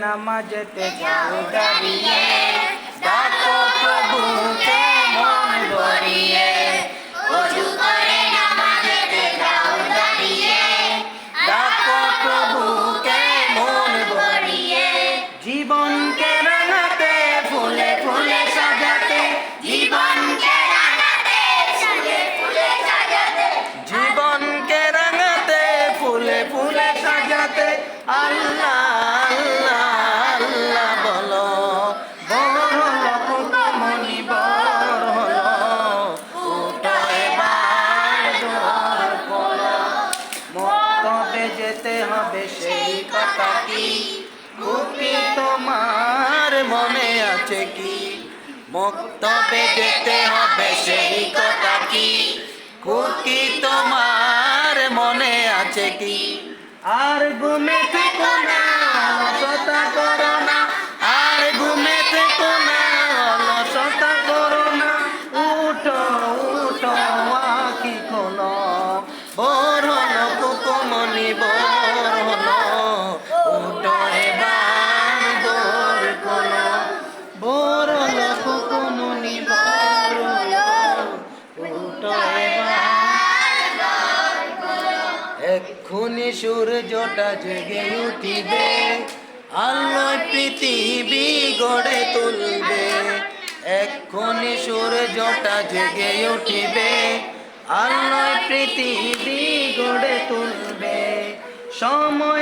নামাজেতে যাও দাঁড়িয়ে, ডাকো প্রভুকে মন ভরিয়ে। ওযু করে নামাজেতে যাও দাঁড়িয়ে, ডাকো প্রভুকে মন ভরিয়ে। জীবনকে রাঙাতে ফুলে ফুলে সাজাতে, জীবনকে রাঙাতে ফুলে ফুলে সাজাতে, জীবনকে রাঙাতে ফুলে ফুলে সাজাতে। আল্লাহ যেতে হবে সেই কথা কি, মুক্তি তোমার মনে আছে কি? মক্তবে যেতে হবে সেই কথা কি, মুক্তি তোমার মনে আছে কি? আর ঘুমে থেকো না, অলসতা করো না, আর ঘুমে থেকো না, অলসতা করো না। উঠো উঠো আঁখি খোলো, ভোর হলো কুকুমনি ভোর হলো। উঠো এবার ভোর খোলো, ভোর হলো কুকুমনি ভোর হলো। উঠো এবার, এক্ষুনি সূর্যটা জেগে উঠিবে, আলোয় পৃথিবী গড়ে তুলবে। এক্ষুনি সূর্যটা জেগে উঠিবে, আলোয় পৃথিবী গড়ে তুলবে। সময়